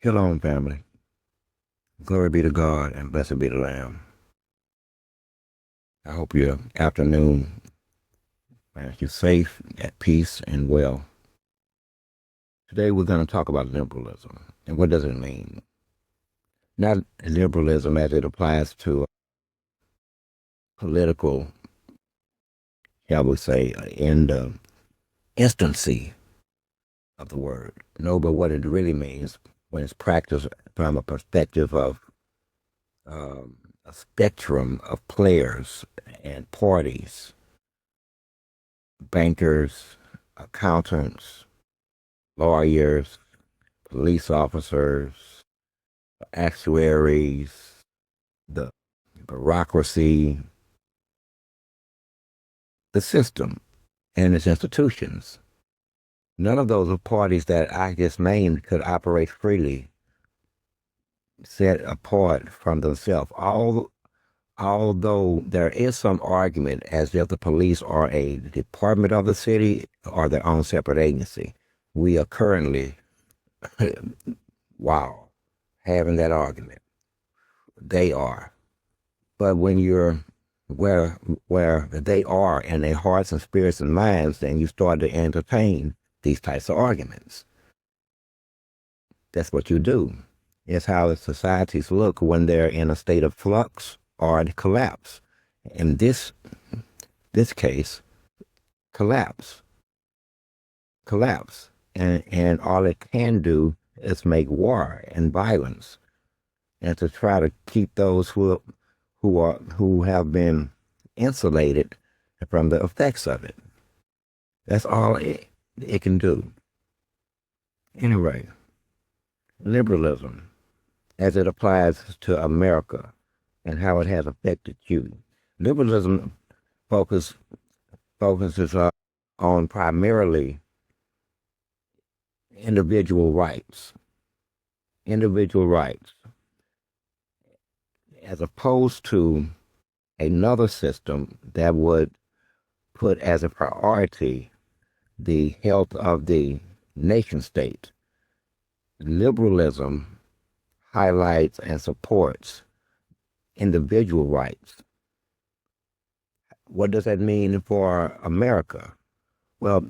Shalom, family. Glory be to God and blessed be the Lamb. I hope your afternoon finds you safe, at peace, and well. Today we're going to talk about liberalism and what does it mean? Not liberalism as it applies to political, shall we say, in the instancy of the word. No, but what it really means when it's practiced from a perspective of a spectrum of players and parties, bankers, accountants, lawyers, police officers, actuaries, the bureaucracy, the system and its institutions. None of those parties that I just named could operate freely, set apart from themselves. Although there is some argument as if the police are a department of the city or their own separate agency. We are currently, wow, having that argument. They are. But when you're where they are in their hearts and spirits and minds, then you start to entertain these types of arguments. That's what you do. It's how the societies look when they're in a state of flux or collapse. In this case, collapse. Collapse. And all it can do is make war and violence and to try to keep those who have been insulated from the effects of it. That's all it can do. Anyway, liberalism, as it applies to America and how it has affected you. Liberalism focuses on primarily individual rights. Individual rights, as opposed to another system that would put as a priority the health of the nation state. Liberalism highlights and supports individual rights. What does that mean for America? Well,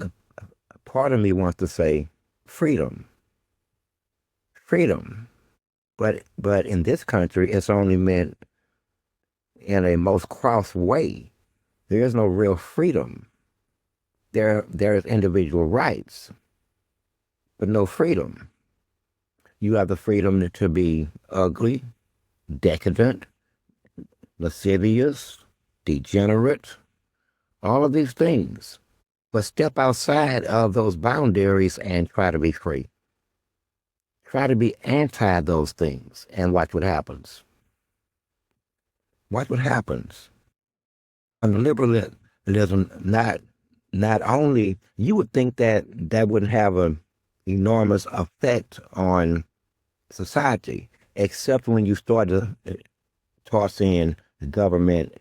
part of me wants to say freedom. Freedom. But in this country, it's only meant in a most cross way. There is no real freedom. There is individual rights, but no freedom. You have the freedom to be ugly, decadent, lascivious, degenerate, all of these things. But step outside of those boundaries and try to be free. Try to be anti those things and watch what happens. Watch what happens. Under liberalism, not only, you would think that that wouldn't have an enormous effect on society, except when you start to toss in government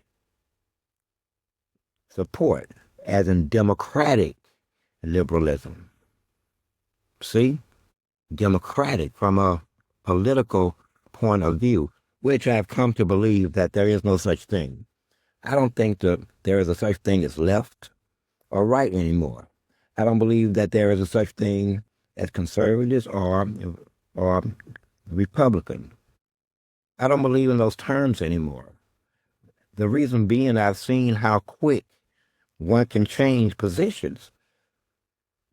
support, as in democratic liberalism. See? Democratic from a political point of view, which I've come to believe that there is no such thing. I don't think that there is a such thing as left or right anymore. I don't believe that there is a such thing as conservatives or Republican. I don't believe in those terms anymore. The reason being, I've seen how quick one can change positions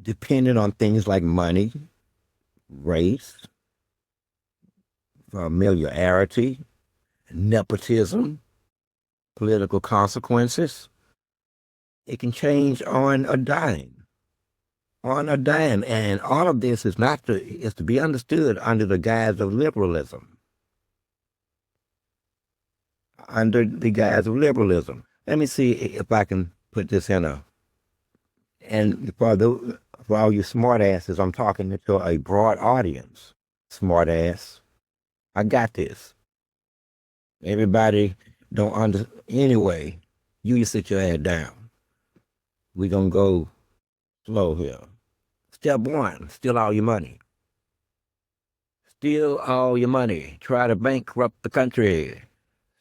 depending on things like money, race, familiarity, nepotism, political consequences. It can change on a dime. On a dime. And all of this is to be understood under the guise of liberalism. Under the guise of liberalism. Let me see if I can put this and for all you smart asses, I'm talking to a broad audience. Smart ass. I got this. Everybody don't anyway, you sit your ass down. We gonna go slow here. Step one, steal all your money. steal all your money, try to bankrupt the country,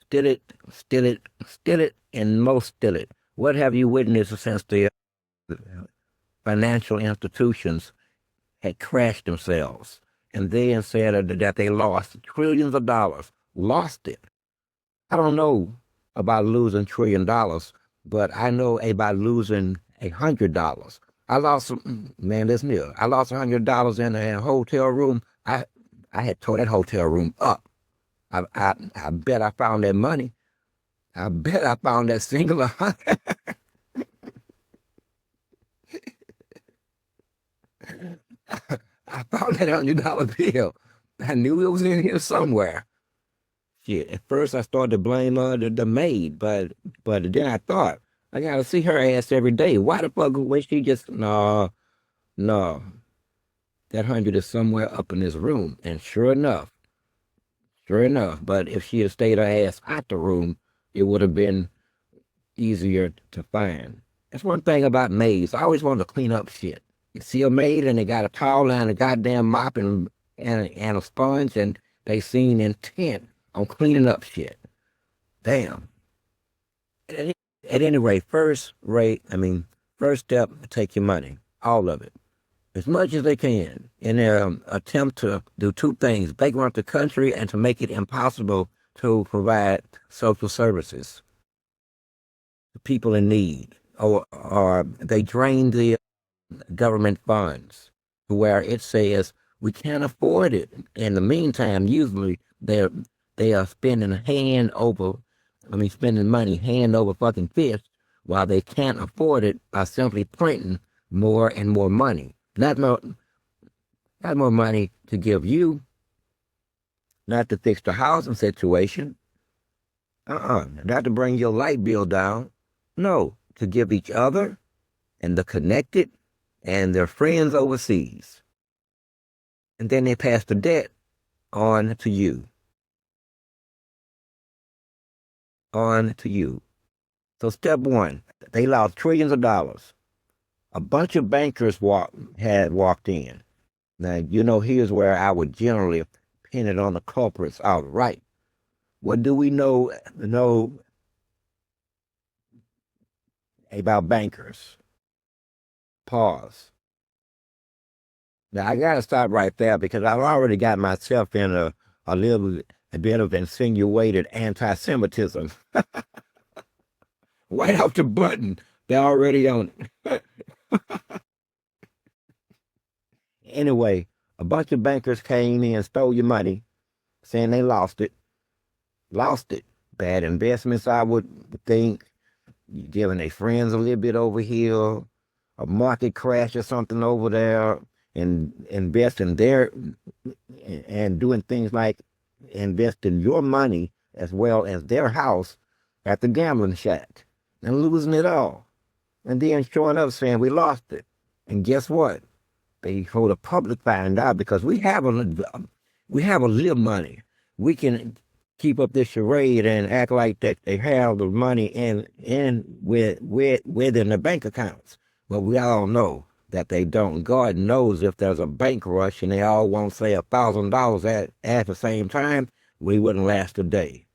steal it, steal it, and most steal it. What have you witnessed since the financial institutions had crashed themselves and then said that they lost trillions of dollars? Lost it. I don't know about losing $1 trillion, but I know about losing $100. I lost, man, listen here. I lost $100 in a hotel room. I had tore that hotel room up. I bet I found that money. I bet I found that single 100. I found that $100 bill. I knew it was in here somewhere. Shit, at first I started to blame the maid, but then I thought, I gotta see her ass every day. Why the fuck would she just, no, no, that 100 is somewhere up in this room. And sure enough, but if she had stayed her ass out the room, it would have been easier to find. That's one thing about maids. I always wanted to clean up shit. You see a maid and they got a towel and a goddamn mop and a sponge, and they seem intent on cleaning up shit. Damn. At any rate, first step, take your money, all of it, as much as they can, in their attempt to do two things: bankrupt the country and to make it impossible to provide social services to people in need, or they drain the government funds to where it says we can't afford it. In the meantime, usually they are spending money hand over fucking fist while they can't afford it by simply printing more and more money. Not more money to give you, not to fix the housing situation, not to bring your light bill down. No, to give each other and the connected and their friends overseas. And then they pass the debt on to you. On to you. So step one, they lost trillions of dollars. A bunch of bankers had walked in. Now, here's where I would generally pin it on the culprits outright. What do we know about bankers? Pause. Now, I got to stop right there because I've already got myself in a bit of insinuated anti-Semitism. Right off the button, they're already on it. Anyway, a bunch of bankers came in and stole your money, saying they lost it. Lost it. Bad investments, I would think. Giving their friends a little bit over here, a market crash or something over there, and investing there and doing things like investing your money as well as their house at the gambling shack and losing it all. And then showing up saying we lost it. And guess what? Before the public find out, because we have a little money. We can keep up this charade and act like that they have the money within the bank accounts. But we all know that they don't. God knows if there's a bank rush and they all want, say, $1,000 at the same time, we wouldn't last a day.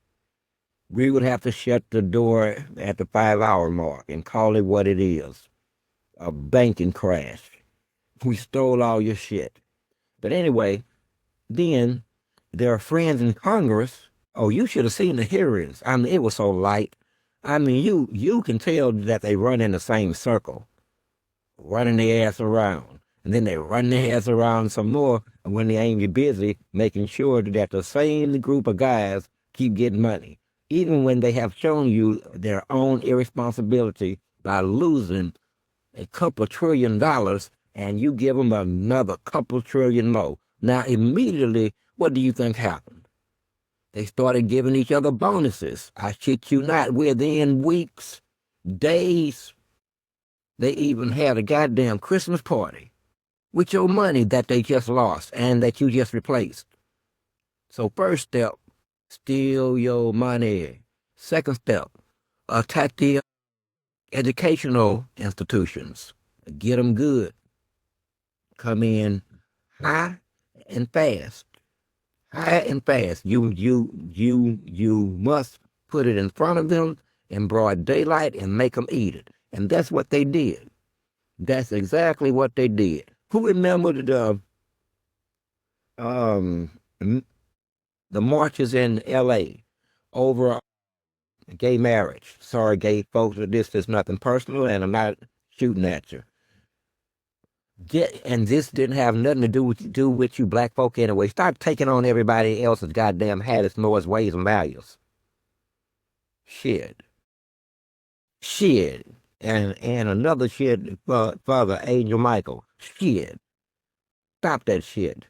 We would have to shut the door at the 5-hour mark and call it what it is: a banking crash. We stole all your shit. But anyway, then there are friends in Congress. Oh, you should have seen the hearings. I mean, it was so light. I mean, you can tell that they run in the same circle, running their ass around. And then they run their ass around some more when they ain't busy making sure that the same group of guys keep getting money, even when they have shown you their own irresponsibility by losing a couple $1 trillion, and you give them another couple trillion more. Now, immediately, what do you think happened? They started giving each other bonuses. I shit you not, within weeks, days. They even had a goddamn Christmas party with your money that they just lost and that you just replaced. So first step, steal your money. Second step, attack the educational institutions. Get them good. Come in high and fast. high and fast. You must put it in front of them in broad daylight and make them eat it. And that's what they did. That's exactly what they did. Who remembered um the marches in L.A. over gay marriage? Sorry, gay folks, this is nothing personal, and I'm not shooting at you. And this didn't have nothing to do with you black folk anyway. Start taking on everybody else's goddamn habits, mores, ways, and values. Shit. Shit. And another shit for the Angel Michael. Shit. Stop that shit.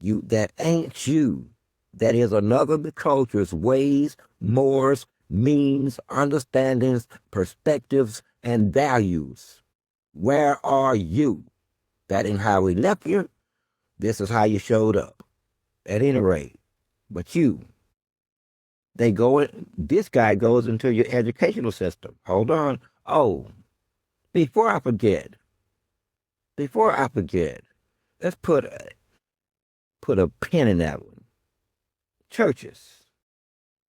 That ain't you. That is another of the culture's ways, mores, means, understandings, perspectives, and values. Where are you? That ain't how we left you. This is how you showed up. At any rate. But this guy goes into your educational system. Hold on. Oh, before I forget, let's put a pin in that one. Churches,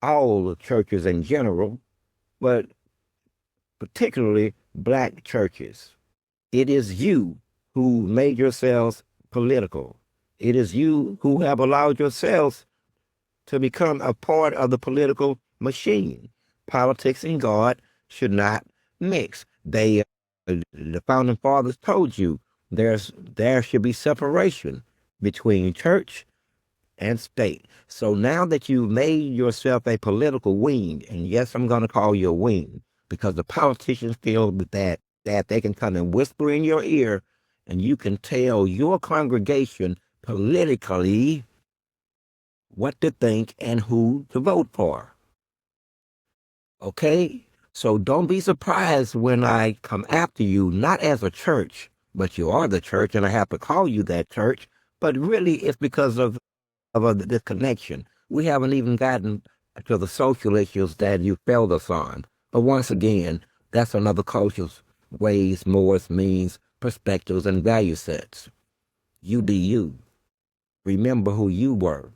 all the churches in general, but particularly black churches. It is you who made yourselves political. It is you who have allowed yourselves to become a part of the political machine. Politics and God should not mix. The founding fathers told you there should be separation between church and state. So now that you've made yourself a political wing, and yes, I'm going to call you a wing, because the politicians feel that they can come and whisper in your ear, and you can tell your congregation politically what to think and who to vote for. Okay? So don't be surprised when I come after you, not as a church, but you are the church, and I have to call you that church. But really, it's because of this connection. We haven't even gotten to the social issues that you failed us on. But once again, that's another culture's ways, mores, means, perspectives, and value sets. You be you. Remember who you were.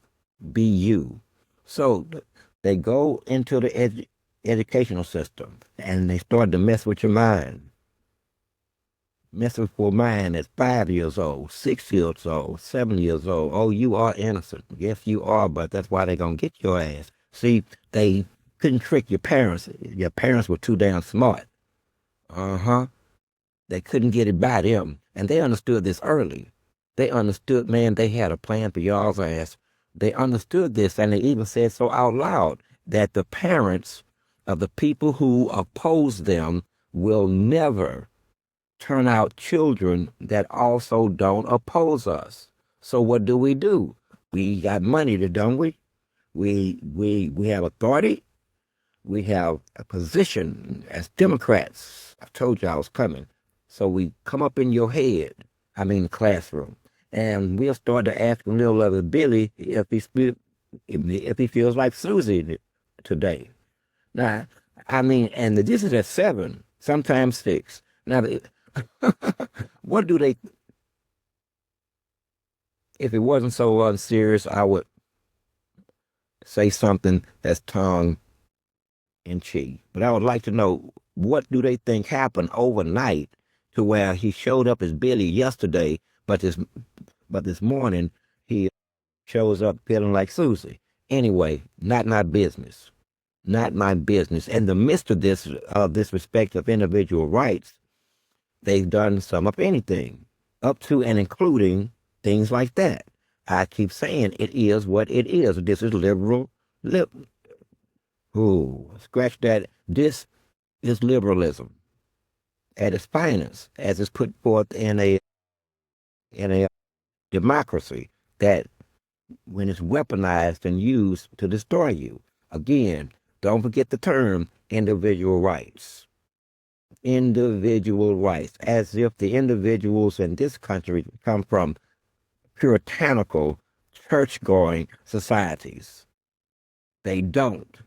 Be you. So they go into the educational system and they start to mess with your mind. Mess with your mind at 5 years old, 6 years old, 7 years old. Oh, you are innocent. Yes, you are, but that's why they're going to get your ass. See, they couldn't trick your parents. Your parents were too damn smart. Uh-huh. They couldn't get it by them. And they understood this early. They understood, man, they had a plan for y'all's ass. They understood this, and they even said so out loud that the parents of the people who oppose them will never turn out children that also don't oppose us. So what do? We got money, don't we? We have authority. We have a position as Democrats. I told you I was coming. So we come up in your head, the classroom, and we'll start to ask little Billy if he feels like Susie today. Now, and this is at 7, sometimes 6. Now, what do they? If it wasn't so unserious, I would say something that's tongue in cheek. But I would like to know, what do they think happened overnight to where he showed up as Billy yesterday, but this morning he shows up feeling like Susie? Anyway, not my business. Not my business. In the midst of this respect of individual rights, they've done some of anything, up to and including things like that. I keep saying it is what it is. This is liberal. Scratch that. This is liberalism at its finest, as it's put forth in a democracy that, when it's weaponized and used to destroy you. Again, don't forget the term individual rights. Individual rights, as if the individuals in this country come from puritanical, church-going societies. They don't.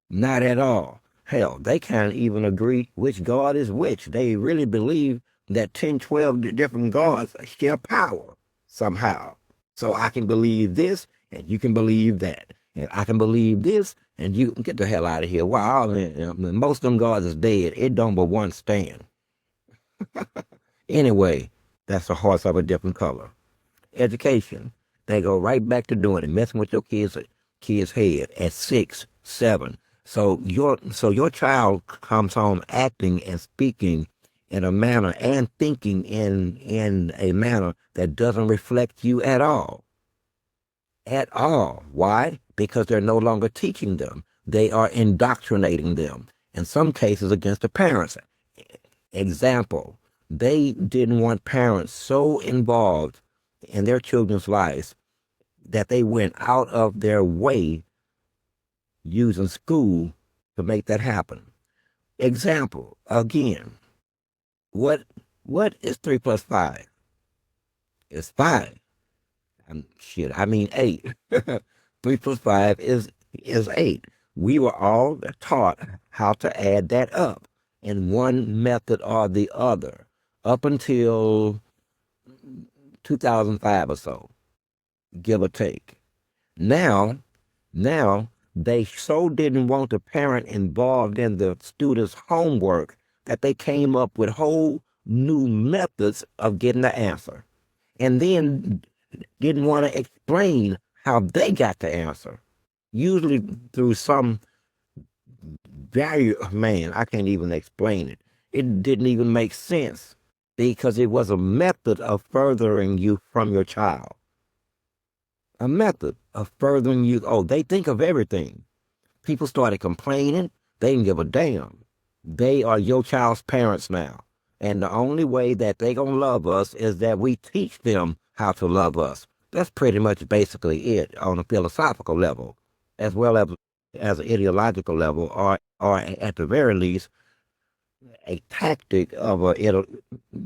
Not at all. Hell, they can't even agree which God is which. They really believe that 10, 12 different gods share power somehow. So I can believe this and you can believe that. And I can believe this and you get the hell out of here. Wow, most of them gods is dead. It don't but one stand. Anyway, that's a horse of a different color. Education. They go right back to doing it, messing with your kids' head at 6, 7. So your child comes home acting and speaking in a manner and thinking in a manner that doesn't reflect you at all. At all. Why? Because they're no longer teaching them. They are indoctrinating them. In some cases against the parents. Example, they didn't want parents so involved in their children's lives that they went out of their way using school to make that happen. Example, again, what what is 3 plus 5? It's 5. I mean 8. 3 plus 5 is 8. We were all taught how to add that up in one method or the other up until 2005 or so, give or take. Now, now they so didn't want the parent involved in the student's homework that they came up with whole new methods of getting the answer, and then didn't want to explain how they got the answer. Usually through some value, man, I can't even explain it. It didn't even make sense because it was a method of furthering you from your child. A method of furthering you. Oh, they think of everything. People started complaining. They didn't give a damn. They are your child's parents now. And the only way that they gonna love us is that we teach them how to love us. That's pretty much basically it on a philosophical level, as well as an ideological level, or at the very least, a tactic of it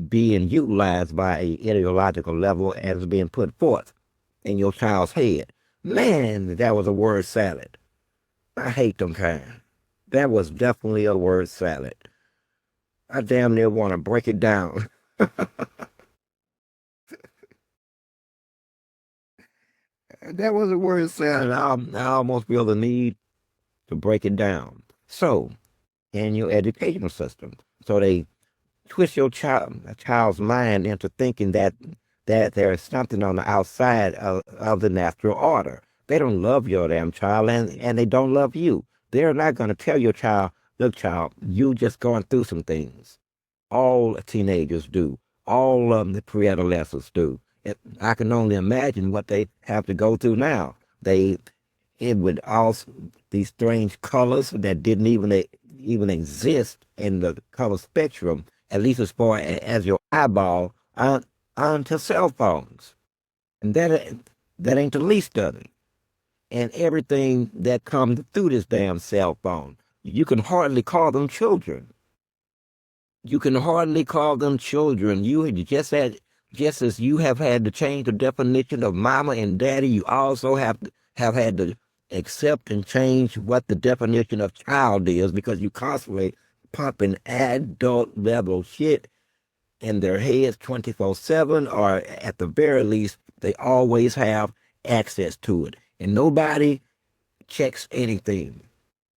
being utilized by a ideological level as being put forth in your child's head. Man, that was a word salad. I hate them kind. That was definitely a word salad. I damn near want to break it down. That was a word salad. I almost feel the need to break it down. So, in your educational system, so they twist your child's mind into thinking that there is something on the outside of the natural order. They don't love your damn child, and they don't love you. They're not going to tell your child, look, child, you just going through some things. All teenagers do. All of the pre-adolescents do. I can only imagine what they have to go through now. It would also these strange colors that didn't even exist in the color spectrum, at least as far as your eyeball, onto cell phones. And that ain't the least of it. And everything that comes through this damn cell phone, you can hardly call them children. You can hardly call them children. Just as you have had to change the definition of mama and daddy, you also have had to accept and change what the definition of child is, because you constantly pumping adult level shit in their heads 24/7, or at the very least, they always have access to it. And nobody checks anything.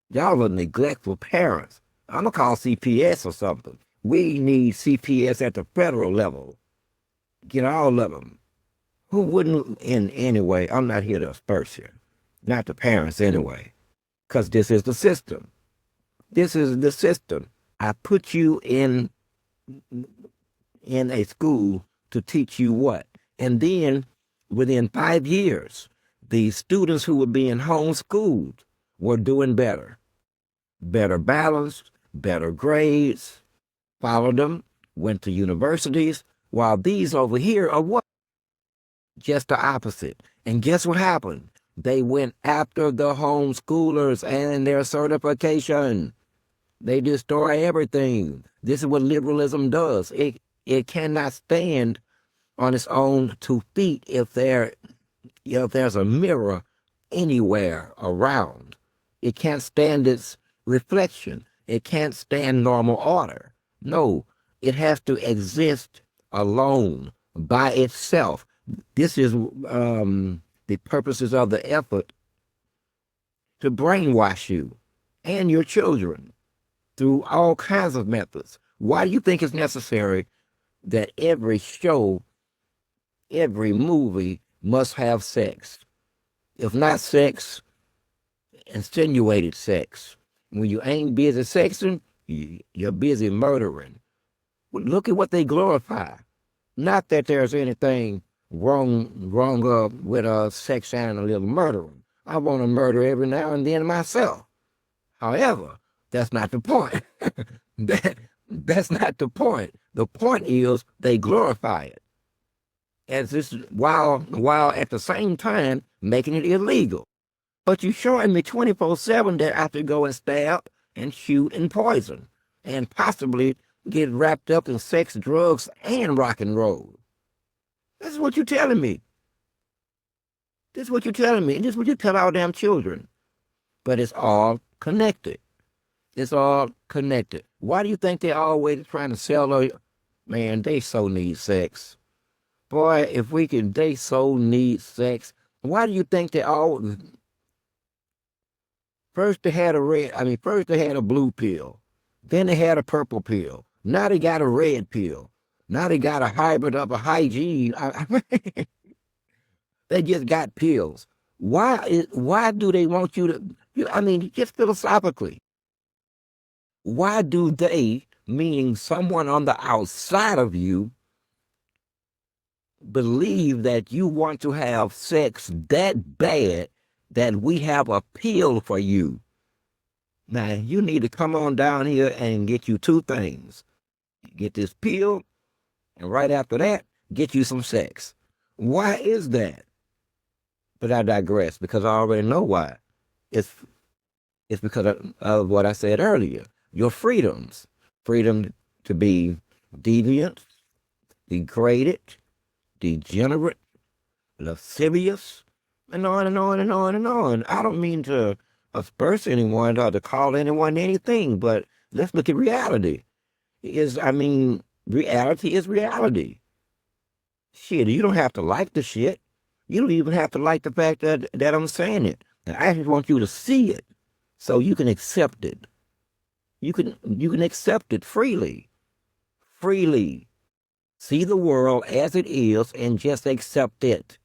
Y'all are neglectful parents. I'm going to call CPS or something. We need CPS at the federal level. Get all of them. Who wouldn't, in any way? I'm not here to asperse you. Not the parents anyway. Because this is the system. This is the system. I put you in a school to teach you what? And then within 5 years, the students who were being homeschooled were doing better. Better balanced, better grades, followed them, went to universities, while these over here are what? Just the opposite. And guess what happened? They went after the homeschoolers and their certification. They destroy everything. This is what liberalism does. It cannot stand on its own 2 feet if there's a mirror anywhere around. It can't stand its reflection. It can't stand normal order. No, it has to exist alone by itself. This is the purposes of the effort to brainwash you and your children through all kinds of methods. Why do you think it's necessary that every show, every movie must have sex? If not sex, insinuated sex. When you ain't busy sexing, you're busy murdering. Look at what they glorify. Not that there's anything wrong with sex and a little murdering. I want to murder every now and then myself. However, that's not the point. That's not the point. The point is they glorify it as this while at the same time making it illegal. But you're showing me 24/7 that I have to go and stab and shoot and poison and possibly get wrapped up in sex, drugs, and rock and roll. This is what you're telling me. This is what you're telling me. And this is what you tell our damn children. But it's all connected. It's all connected. Why do you think they're always trying to sell? Man, they so need sex. Boy, if we can, they so need sex. Why do you think they always... First they had a blue pill. Then they had a purple pill. Now they got a red pill. Now they got a hybrid of a hygiene. They just got pills. Why do they want you to, just philosophically, why do they, meaning someone on the outside of you, believe that you want to have sex that bad that we have a pill for you? Now, you need to come on down here and get you two things. Get this pill, and right after that, get you some sex. Why is that? But I digress, because I already know why. It's because of what I said earlier. Your freedoms. Freedom to be deviant, degraded, degenerate, lascivious, and on and on and on and on. I don't mean to asperse anyone or to call anyone anything, but let's look at reality. Reality is reality. Shit, you don't have to like the shit. You don't even have to like the fact that I'm saying it. And I just want you to see it so you can accept it. You can accept it freely. Freely. See the world as it is and just accept it.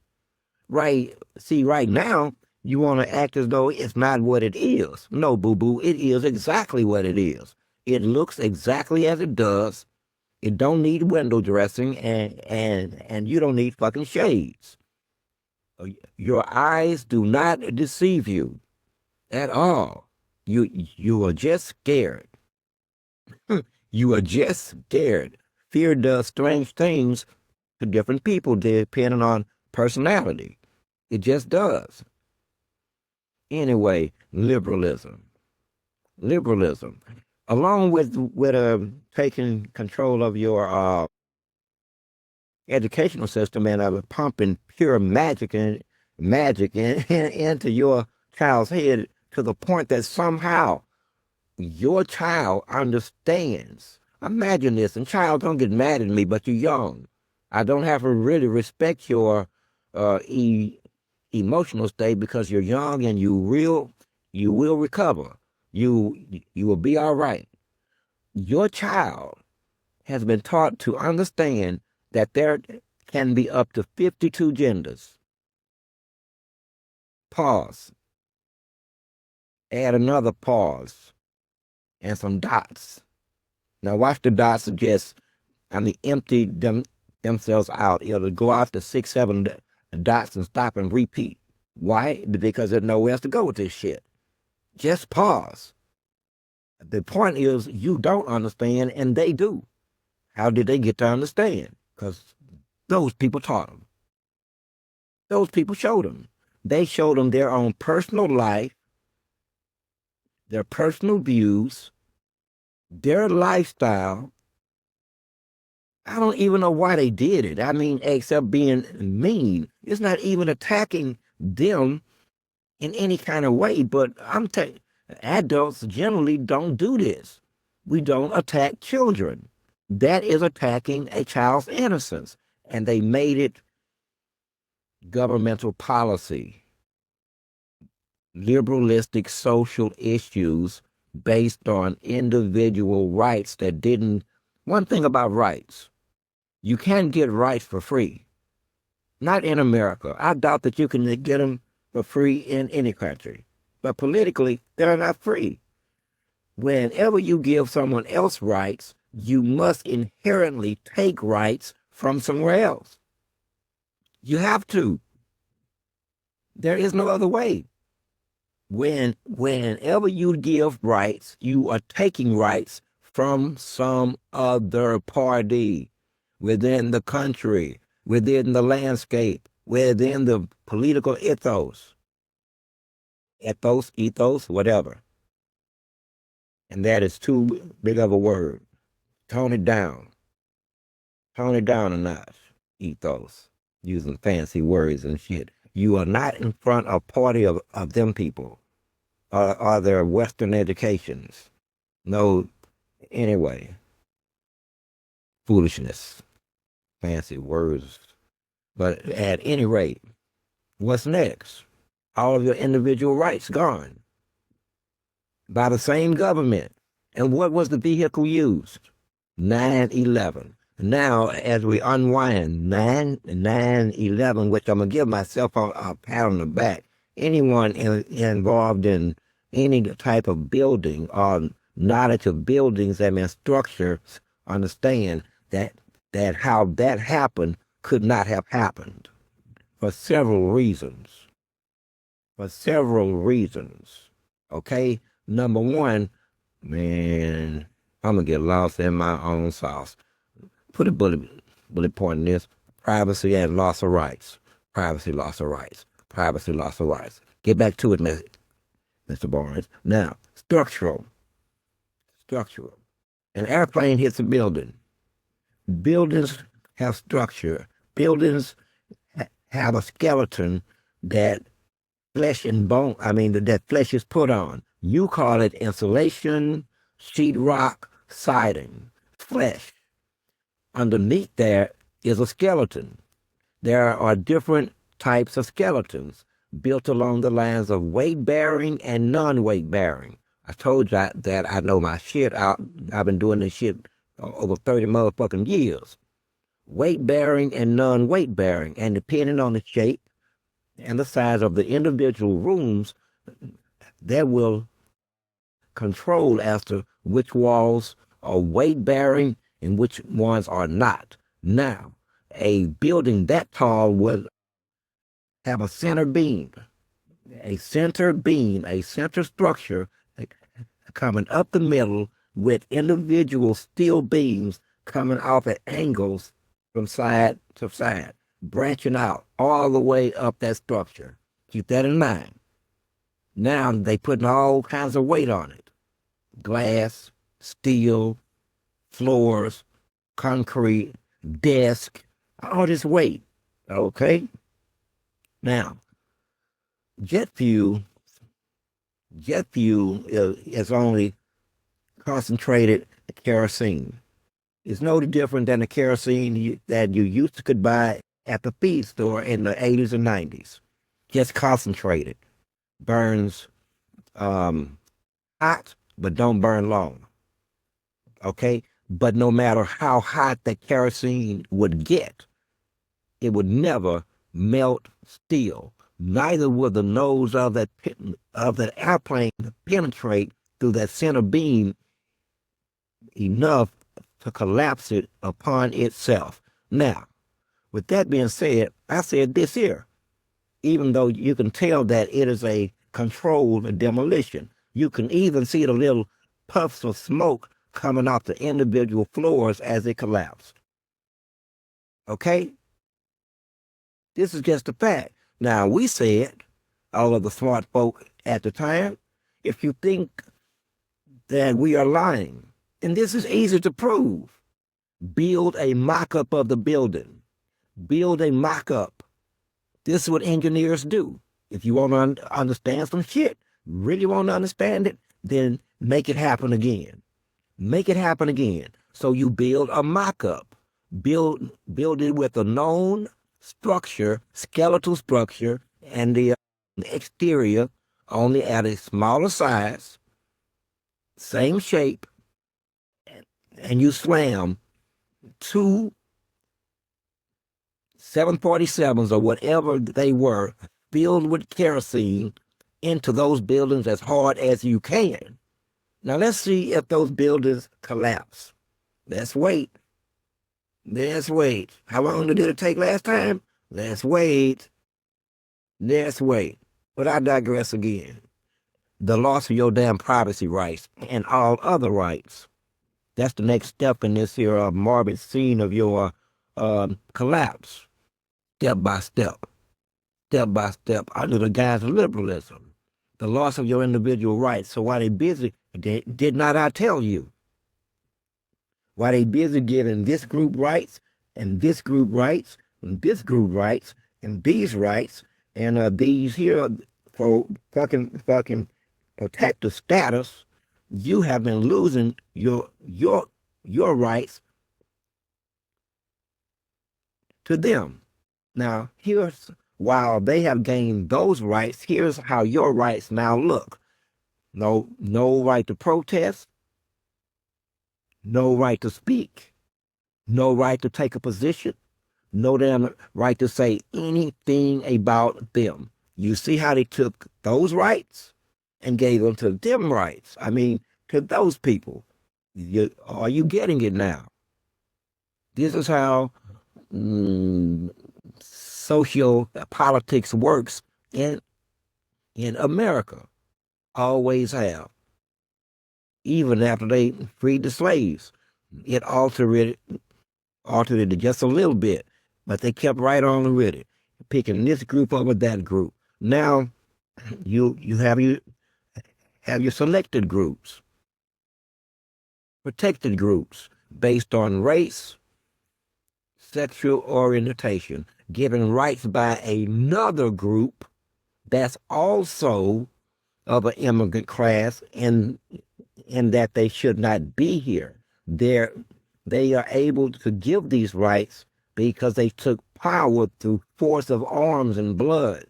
Right? See, right now, you want to act as though it's not what it is. No, boo-boo, it is exactly what it is. It looks exactly as it does. It don't need window dressing, and you don't need fucking shades. Your eyes do not deceive you at all. You are just scared. You are just scared. Fear does strange things to different people depending on personality. It just does. Anyway, liberalism. Along with taking control of your educational system and pumping pure magic into your child's head to the point that somehow your child understands. Imagine this, and child, don't get mad at me, but you're young. I don't have to really respect your emotional state because you're young and you will recover. You will be all right. Your child has been taught to understand that there can be up to 52 genders. Pause. Add another pause and some dots. Now watch the dots empty themselves out. It'll go out to 6, 7 dots and stop and repeat. Why? Because there's nowhere else to go with this shit. Just pause. The point is you don't understand and they do. How did they get to understand? Because those people taught them. Those people showed them. They showed them their own personal life, their personal views, their lifestyle. I don't even know why they did it. Except being mean. It's not even attacking them in any kind of way, but adults generally don't do this. We don't attack children. That is attacking a child's innocence. And they made it governmental policy, liberalistic social issues based on individual rights that didn't. One thing about rights, you can't get rights for free. Not in America. I doubt that you can get them for free in any country. But politically, they're not free. Whenever you give someone else rights, you must inherently take rights from somewhere else. You have to. There is no other way. Whenever you give rights, you are taking rights from some other party within the country, within the landscape, within the political ethos, whatever. And that is too big of a word. Tone it down. Tone it down a notch. Ethos. Using fancy words and shit. You are not in front of party of them people. Or their Western educations. No, anyway. Foolishness. Fancy words. But at any rate, what's next? All of your individual rights gone by the same government. And what was the vehicle used? 9/11. Now, as we unwind 9/11, which I'm going to give myself a pat on the back, anyone involved in any type of building or knowledge of buildings and structures understand that how that happened could not have happened for several reasons. For several reasons. Okay? Number one, man, I'm going to get lost in my own sauce. Put a bullet point in this. Privacy and loss of rights. Privacy, loss of rights. Privacy, loss of rights. Get back to it, Mr. Barnes. Now, structural. An airplane hits a building. Buildings have structure. Buildings have a skeleton that flesh and bone, that flesh is put on. You call it insulation, sheetrock, siding, flesh. Underneath there is a skeleton. There are different types of skeletons built along the lines of weight-bearing and non-weight-bearing. I told you that I know my shit. I've been doing this shit over 30 motherfucking years. Weight-bearing and non-weight-bearing. And depending on the shape and the size of the individual rooms, that will control as to which walls are weight-bearing and which ones are not. Now, a building that tall will have a center beam, a center structure coming up the middle with individual steel beams coming off at angles from side to side, branching out all the way up that structure. Keep that in mind. Now they putting all kinds of weight on it. Glass, steel, floors, concrete, desk, all this weight. Okay? Now, jet fuel is only concentrated kerosene. It's no different than the kerosene that you used to could buy at the feed store in the 80s and 90s. Just concentrated. Burns hot, but don't burn long. Okay? But no matter how hot the kerosene would get, it would never melt steel. Neither would the nose of that airplane penetrate through that center beam enough to collapse it upon itself. Now, with that being said, I said this here. Even though you can tell that it is a controlled demolition, you can even see the little puffs of smoke coming off the individual floors as it collapsed. Okay? This is just a fact. Now, we said, all of the smart folk at the time, if you think that we are lying, then this is easy to prove. Build a mock-up of the building. Build a mock-up. This is what engineers do. If you want to understand some shit, really want to understand it, then make it happen again. Make it happen again. So you build a mock-up. Build it with a known structure, skeletal structure, and the exterior only at a smaller size, same shape, and you slam two 747s or whatever they were filled with kerosene into those buildings as hard as you can. Now let's see if those buildings collapse. Let's wait. Let's wait. How long did it take last time? Let's wait. Let's wait. But I digress again. The loss of your damn privacy rights and all other rights. That's the next step in this here morbid scene of your collapse. Step by step. Step by step. Under the guise of liberalism. The loss of your individual rights. So while they busy, did not I tell you? While they busy giving this group rights, and this group rights, and this group rights, and these rights, and these here for fucking protective status, you have been losing your rights to them. Now, here's while they have gained those rights, here's how your rights now look. No right to protest, no right to speak, no right to take a position, no damn right to say anything about them. You see how they took those rights and gave them to them rights. I mean, to those people. Are you getting it now? This is how social politics works in America. Always have. Even after they freed the slaves, it altered it just a little bit, but they kept right on with it, picking this group over that group. Now, you have your selected groups, protected groups based on race, sexual orientation, given rights by another group that's also of an immigrant class in that they should not be here. They are able to give these rights because they took power through force of arms and blood,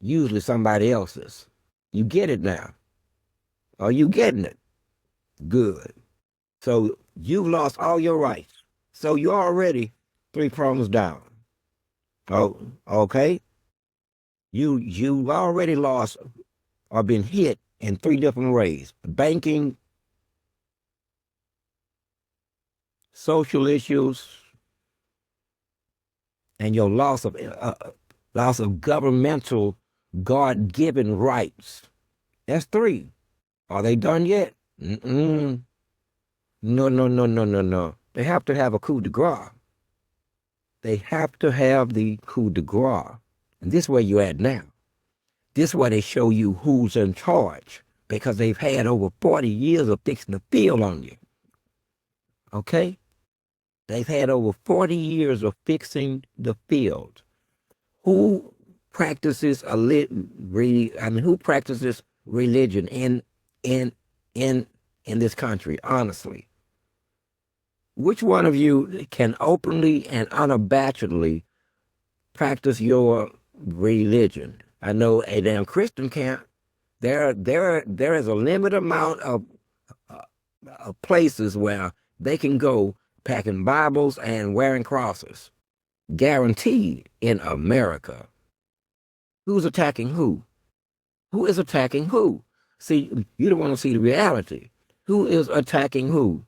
usually somebody else's. You get it now? Are you getting it? Good. So you've lost all your rights. So you're already 3 prongs down. Oh, okay? You already lost or been hit in 3 different ways: banking, social issues, and your loss of governmental God-given rights. That's 3. Are they done yet? No. They have to have a coup de grace. They have to have the coup de grace. And this is where you're at now. This is where they show you who's in charge, because they've had over 40 years of fixing the field on you. Okay? They've had over 40 years of fixing the field. Who practices who practices religion in this country, honestly? Which one of you can openly and unabashedly practice your religion? I know a damn Christian can't. There is a limited amount of places where they can go packing Bibles and wearing crosses. Guaranteed in America. Who's attacking who? Who is attacking who? See, you don't want to see the reality. Who is attacking who?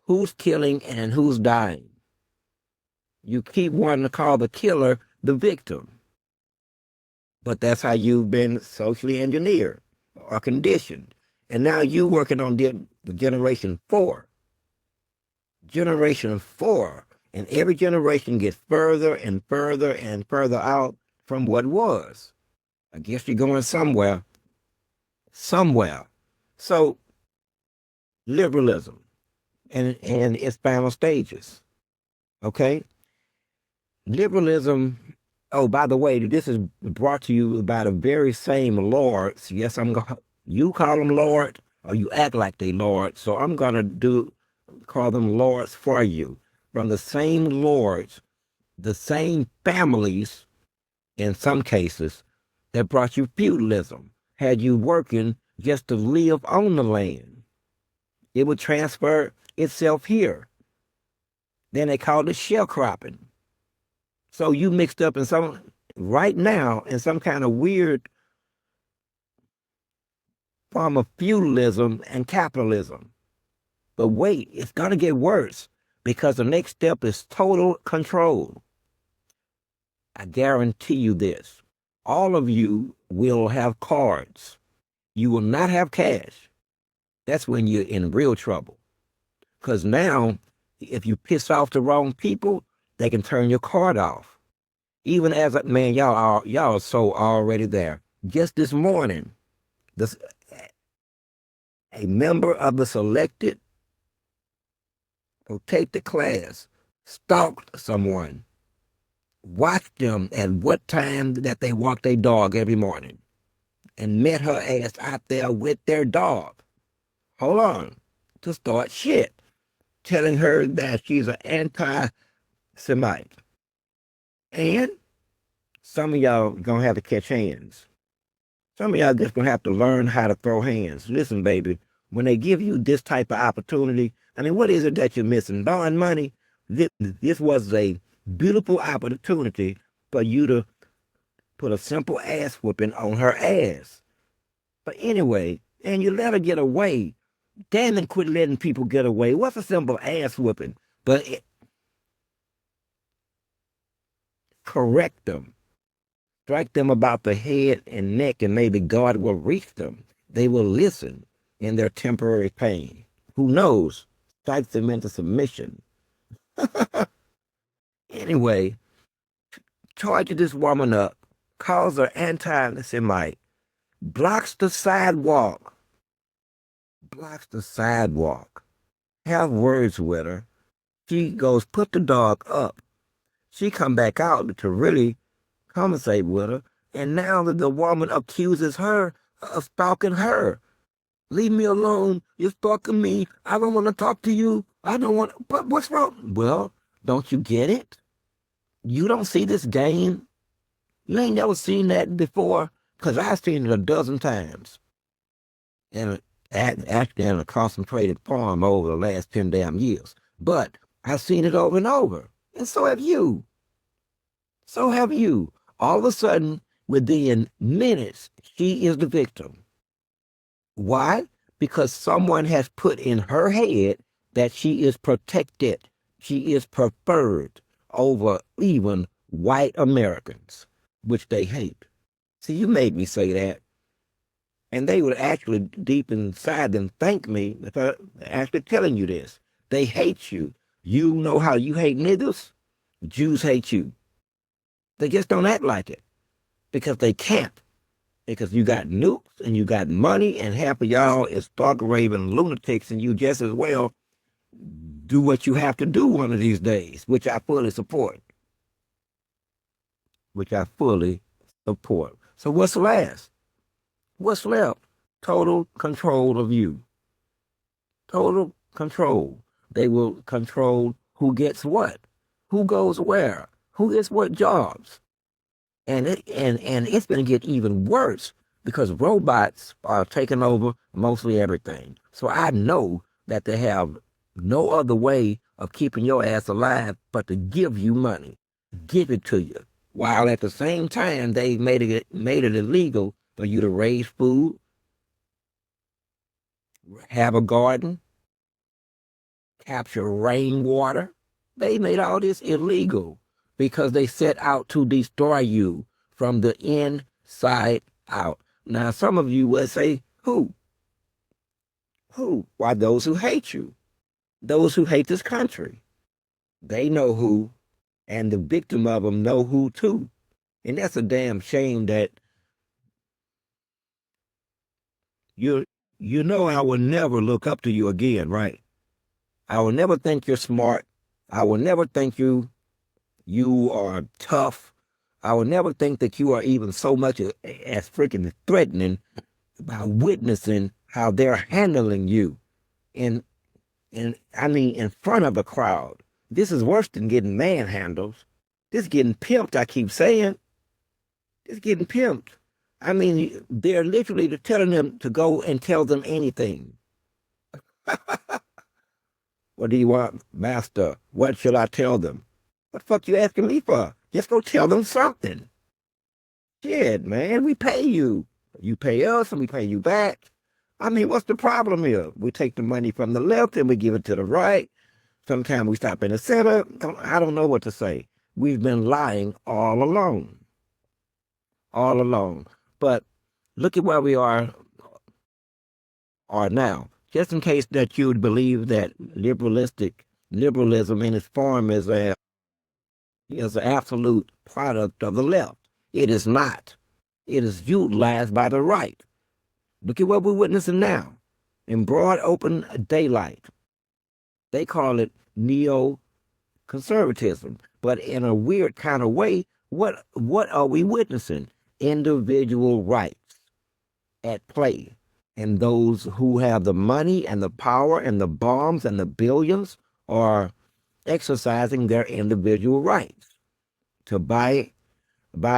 Who's killing and who's dying? You keep wanting to call the killer the victim. But that's how you've been socially engineered or conditioned. And now you're working on the generation 4. Generation 4. And every generation gets further and further and further out from what was. I guess you're going somewhere. Somewhere. So, liberalism and its final stages. Okay? Liberalism, oh, by the way, this is brought to you by the very same lords. Yes, you call them lord, or you act like they lord, so I'm going to call them lords for you. From the same lords the same families, in some cases, that brought you feudalism, had you working just to live on the land. It would transfer itself here. Then they called it sharecropping. So you mixed up in some, right now, in some kind of weird form of feudalism and capitalism. But wait, it's going to get worse, because the next step is total control. I guarantee you this. All of you will have cards. You will not have cash. That's when you're in real trouble. Because now, if you piss off the wrong people, they can turn your card off. Even as a man, y'all are so already there. Just this morning, a member of the selected protected class stalked someone, watched them at what time that they walk their dog every morning, and met her ass out there with their dog. Hold on, to start shit, telling her that she's an anti-Semite. And some of y'all gonna have to catch hands. Some of y'all just gonna have to learn how to throw hands. Listen, baby, when they give you this type of opportunity, I mean, what is it that you're missing? Darn money. This was a beautiful opportunity for you to put a simple ass whooping on her ass. But anyway, and you let her get away. Damn it, quit letting people get away. What's a simple ass whooping? But correct them. Strike them about the head and neck, and maybe God will reach them. They will listen in their temporary pain. Who knows? Strike them into submission. Anyway, charges this woman up, calls her anti-Semite, blocks the sidewalk, have words with her. She goes, put the dog up. She come back out to really conversate with her, and now the woman accuses her of stalking her. Leave me alone. You're stalking me. I don't want to talk to you. I don't want. But what's wrong? Well, don't you get it? You don't see this game? You ain't never seen that before? Because I've seen it a dozen times. And actually in a concentrated form over the last 10 damn years. But I've seen it over and over. And so have you. So have you. All of a sudden, within minutes, she is the victim. Why? Because someone has put in her head that she is protected. She is preferred over even white Americans, which they hate. See, you made me say that. And they would actually, deep inside them, thank me for actually telling you this. They hate you. You know how you hate niggas? Jews hate you. They just don't act like it because they can't. Because you got nukes and you got money, and half of y'all is stark raving lunatics, and you just as well do what you have to do one of these days, which I fully support. So what's last? What's left? Total control of you. Total control. They will control who gets what, who goes where, who gets what jobs. And it's going to get even worse because robots are taking over mostly everything. So I know that they have no other way of keeping your ass alive but to give you money, give it to you, while at the same time they made it illegal for you to raise food, have a garden, capture rainwater. They made all this illegal because they set out to destroy you from the inside out. Now, some of you will say, who? Who? Why, those who hate you. Those who hate this country. They know who, and the victim of them know who too. And that's a damn shame that you know I will never look up to you again, right? I will never think you're smart. I will never think you are tough. I will never think that you are even so much as freaking threatening by witnessing how they're handling you in front of a crowd. This is worse than getting manhandled. This getting pimped, I keep saying. It's getting pimped. I mean, they're literally telling them to go and tell them anything. What do you want, master? What should I tell them? What the fuck you asking me for? Just go tell them something. Shit, man, we pay you. You pay us and we pay you back. I mean, what's the problem here? We take the money from the left and we give it to the right. Sometimes we stop in the center. I don't know what to say. We've been lying all along. All along. But look at where we are now. Just in case that you would believe that liberalism in its form is an absolute product of the left. It is not. It is utilized by the right. Look at what we're witnessing now. In broad open daylight. They call it neo-conservatism. But in a weird kind of way, what are we witnessing? Individual rights at play. And those who have the money and the power and the bombs and the billions are exercising their individual rights to buy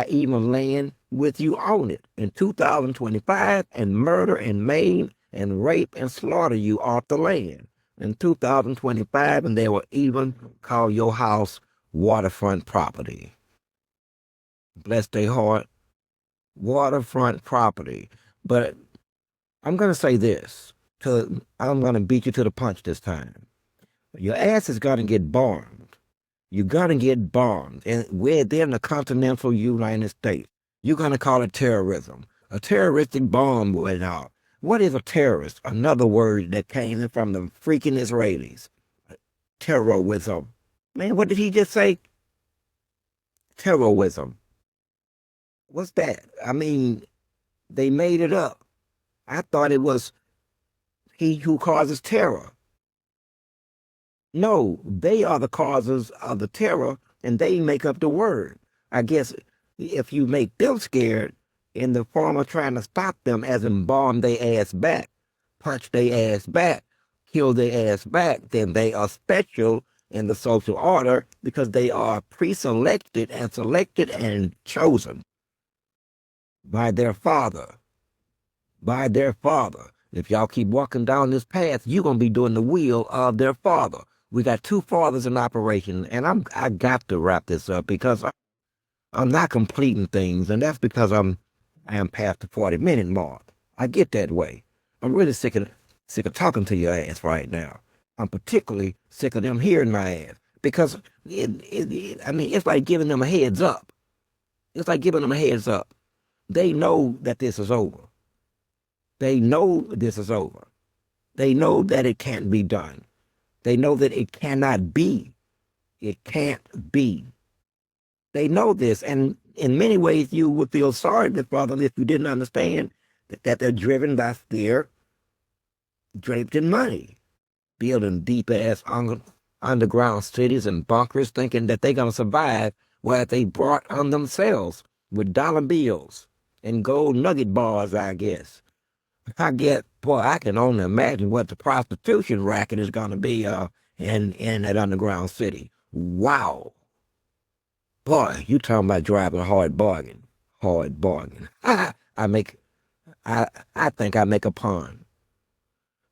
even land with you on it in 2025 and murder and maim and rape and slaughter you off the land in 2025, and they will even call your house waterfront property. Bless their heart, waterfront property. But I'm going to say this. I'm going to beat you to the punch this time. Your ass is going to get bombed. You're going to get bombed. And we're there in the continental United States. You're going to call it terrorism. A terroristic bomb went off. What is a terrorist? Another word that came from the freaking Israelis. Terrorism. Man, what did he just say? Terrorism. What's that? I mean, they made it up. I thought it was he who causes terror. No, they are the causes of the terror, and they make up the word. I guess if you make them scared in the form of trying to stop them, as in bomb their ass back, punch their ass back, kill their ass back, then they are special in the social order because they are pre-selected and selected and chosen by their father. By their father. If y'all keep walking down this path, you're going to be doing the will of their father. We got two fathers in operation, and I got to wrap this up because I'm not completing things, and that's because I am past the 40-minute mark. I get that way. I'm really sick of talking to your ass right now. I'm particularly sick of them hearing my ass because it's like giving them a heads up. It's like giving them a heads up. They know that this is over. They know this is over. They know that it can't be done. They know that it cannot be. It can't be. They know this, and in many ways you would feel sorry for them if you didn't understand that they're driven by fear, draped in money, building deep-ass underground cities and bunkers, thinking that they're going to survive what they brought on themselves with dollar bills and gold nugget bars, I guess. Boy, I can only imagine what the prostitution racket is going to be in that underground city. Wow. Boy, you talking about driving a hard bargain. Hard bargain. I think I make a pun.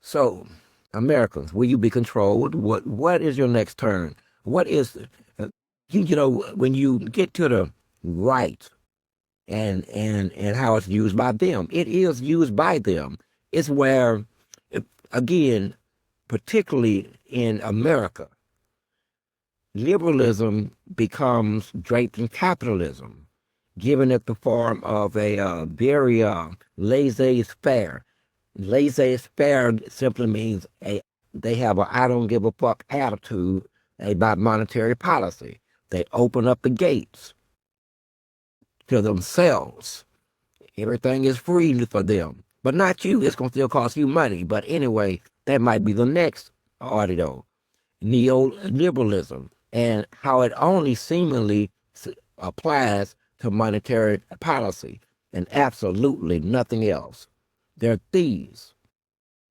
So, Americans, will you be controlled? What is your next turn? What is, when you get to the right, and how it's used by them. It is used by them. It's where, again, particularly in America, liberalism becomes draped in capitalism, giving it the form of a very laissez-faire. Laissez-faire simply means they have a I don't give a fuck attitude about monetary policy. They open up the gates to themselves. Everything is free for them. But not you. It's going to still cost you money. But anyway, that might be the next audio. Neoliberalism and how it only seemingly applies to monetary policy and absolutely nothing else. They're thieves.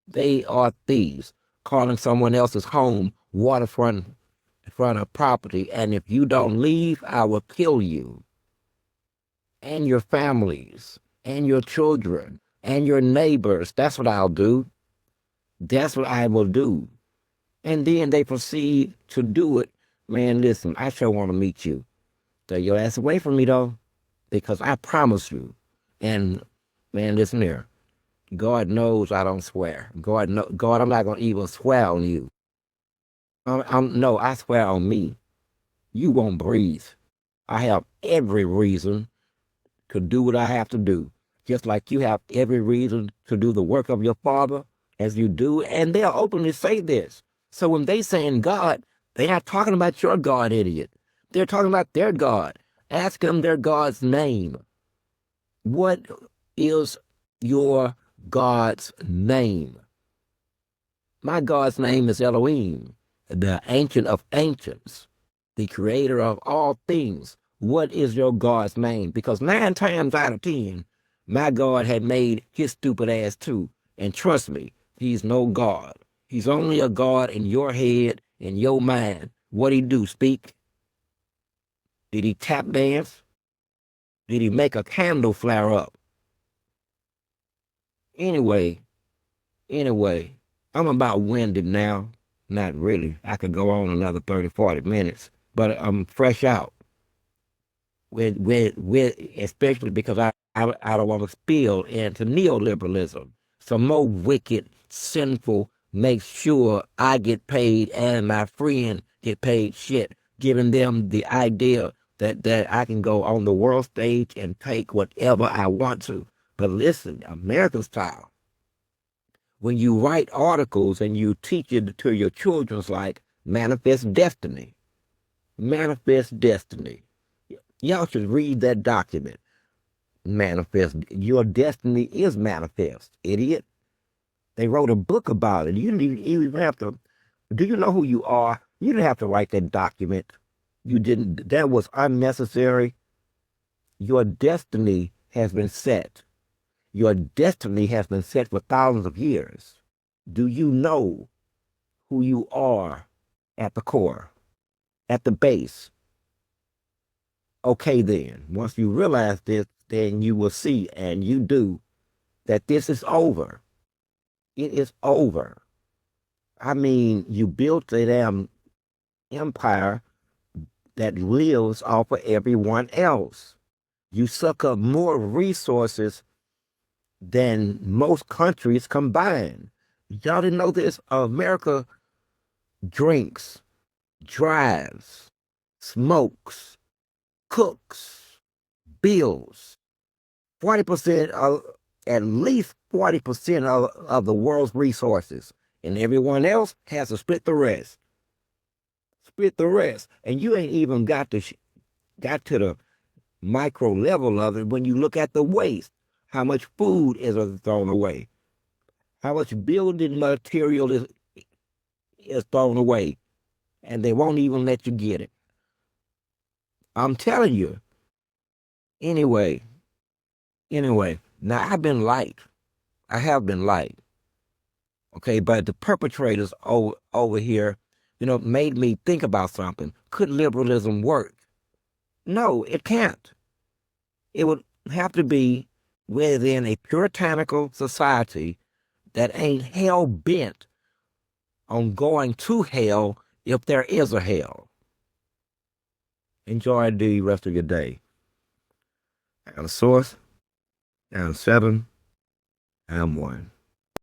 They are thieves, calling someone else's home waterfront for the property, and if you don't leave, I will kill you and your families and your children and your neighbors. That's what I'll do. That's what I will do. And then they proceed to do it. Man, listen, I sure want to meet you. Stay your ass away from me, though, because I promise you. And, man, listen here. God knows I don't swear. God, I'm not going to even swear on you. No, I swear on me. You won't breathe. I have every reason to do what I have to do, just like you have every reason to do the work of your Father as you do, and they'll openly say this. So when they saying God, they're not talking about your God, idiot. They're talking about their God. Ask them their God's name. What is your God's name? My God's name is Elohim, the Ancient of Ancients, the Creator of all things. What is your God's name? Because 9 times out of 10, my God had made his stupid ass too. And trust me, he's no God. He's only a God in your head, in your mind. What'd he do, speak? Did he tap dance? Did he make a candle flare up? Anyway, I'm about winded now. Not really. I could go on another 30, 40 minutes, but I'm fresh out. Especially because I don't want to spill into neoliberalism. Some more wicked, sinful, make sure I get paid and my friend get paid shit, giving them the idea that I can go on the world stage and take whatever I want to. But listen, American style. When you write articles and you teach it to your children, it's like manifest destiny. Manifest destiny. Y'all should read that document. Manifest. Your destiny is manifest, idiot. They wrote a book about it. You didn't even have to. Do you know who you are? You didn't have to write that document. You didn't. That was unnecessary. Your destiny has been set. Your destiny has been set for thousands of years. Do you know who you are at the core, at the base? Okay, then, once you realize this, then you will see, and you do, that this is over. It is over. I mean, you built a damn empire that lives off of everyone else. You suck up more resources than most countries combined. Y'all didn't know this? America drinks, drives, smokes, cooks, builds. 40% of, at least 40% of the world's resources. And everyone else has to split the rest. Split the rest. And you ain't even got to the micro level of it when you look at the waste. How much food is thrown away? How much building material is thrown away? And they won't even let you get it. I'm telling you. Anyway, now I've been light. I have been light. Okay, but the perpetrators over here, made me think about something. Could liberalism work? No, it can't. It would have to be within a puritanical society that ain't hell bent on going to hell if there is a hell. Enjoy the rest of your day. I'm Source. I'm 7. I'm 1.